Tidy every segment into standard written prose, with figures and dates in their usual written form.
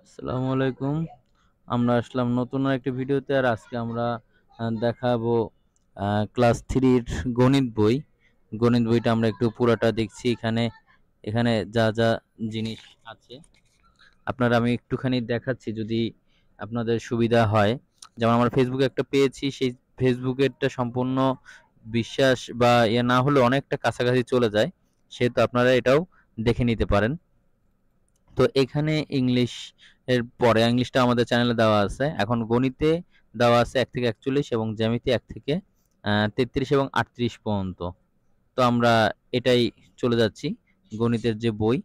আসসালামু আলাইকুম। আমরা আসলাম নতুন আরেকটি ভিডিওতে। আর আজকে আমরা দেখাবো ক্লাস 3-র গণিত বই। গণিত বইটা আমরা একটু পুরাটা দেখছি। এখানে এখানে যা যা জিনিস আছে আপনারা আমি একটুখানি দেখাচ্ছি যদি আপনাদের সুবিধা হয়। যেমন আমরা ফেসবুকে একটা পেয়েছি, সেই ফেসবুকেরটা সম্পূর্ণ বিশ্বাস বা ইয়ে না হলে অনেকটা কাছাকাছি চলে যায়, সেহেতু আপনারা এটাও দেখে নিতে পারেন। তো এখানে ইংলিশ এর পরে ইংলিশটা আমাদের চ্যানেলে দেওয়া আছে। এখন গণিতে দেওয়া আছে 1 থেকে 41 এবং জ্যামিতি 1 থেকে 33 এবং 38 পর্যন্ত। তো আমরা এটাই চলে যাচ্ছি। গণিতের যে বই,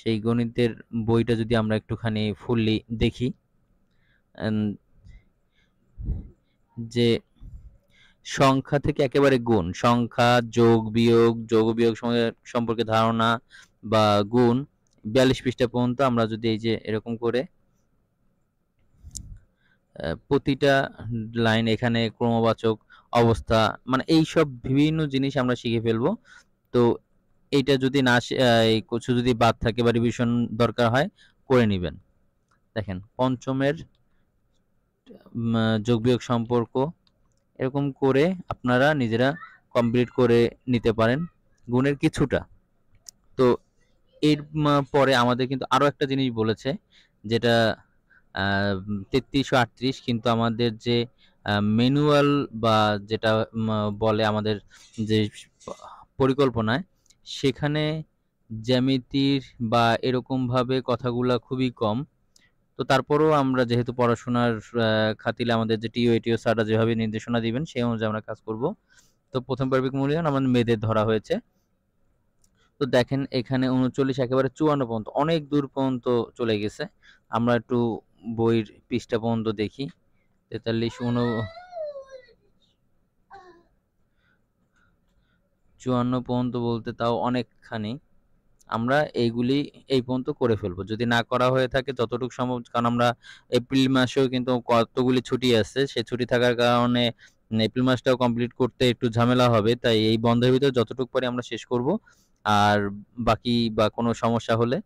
সেই গণিতের বইটা যদি আমরা একটুখানি ফুললি দেখি, এন যে সংখ্যা থেকে একেবারে গুণ, সংখ্যা, যোগ বিয়োগ সম্পর্কে ধারণা বা গুণ 42 পৃষ্ঠা পর্যন্ত আমরা যদি এই যে এরকম করে প্রতিটা লাইন এখানে ক্রমবাচক অবস্থা মানে এইসব বিভিন্ন জিনিস আমরা শিখে ফেলবো। তো এইটা যদি না এই কিছু যদি বাদ থাকে বা রিভিশন দরকার হয় করে নিবেন। দেখেন পঞ্চমের যোগ বিয়োগ সম্পর্ক এরকম করে আপনারা নিজেরা কমপ্লিট করে নিতে পারেন গুণের কিছুটা। তো এর পরে আমাদের কিন্তু আরো একটা জিনিস বলেছে, যেটা 3338, কিন্তু আমাদের যে ম্যানুয়াল বা যেটা বলে আমাদের যে পরিকল্পনায়, সেখানে জ্যামিতির বা এরকমভাবে কথাগুলা খুবই কম। তো তারপরেও আমরা যেহেতু পড়াশোনার খাতিলে আমাদের যে টিও এটিও স্যাররা যেভাবে নির্দেশনা দিবেন সেই অনুযায়ী আমরা কাজ করব। তো প্রথম পার্বিক মূল্যায়ন আমাদের মেয়েদের ধরা হয়েছে। তো দেখেন এখানে ৩৯ একেবারে ৫৪ পর্যন্ত অনেক দূর পর্যন্ত চলে গেছে। আমরা একটু বইয়ের পৃষ্ঠা পর্যন্ত দেখি। ৪৩ ৫৪ পর্যন্ত বলতে তাও অনেকখানি। আমরা এইগুলি এই পর্যন্ত করে ফেলবো। যদি না করা হয়ে থাকে যতটুকু সম্ভব, কারণ আমরা এপ্রিল মাসেও কিন্তু কতগুলি ছুটি আছে। সে ছুটি থাকার কারণে এপ্রিল মাসটাও কমপ্লিট করতে একটু ঝামেলা হবে। তাই এই বন্ধের ভিতরে যতটুকু পারি আমরা শেষ করব। আর বাকি বা কোনো সমস্যা হলে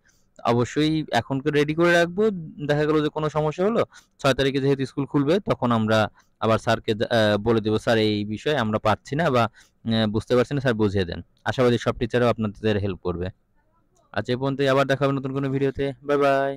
অবশ্যই এখন রেডি করে রাখবো। দেখা গেল যে কোনো সমস্যা হলো, ৬ তারিখে যেহেতু স্কুল খুলবে তখন আমরা আবার স্যারকে বলে দেব, স্যার এই বিষয়ে আমরা পারছি না বা বুঝতে পারছি না, স্যার বুঝিয়ে দেন। আশাবাদী সব টিচারও আপনাদের হেল্প করবে। আজ এ পর্যন্তই, আবার দেখা হবে নতুন কোনো ভিডিওতে। Bye bye.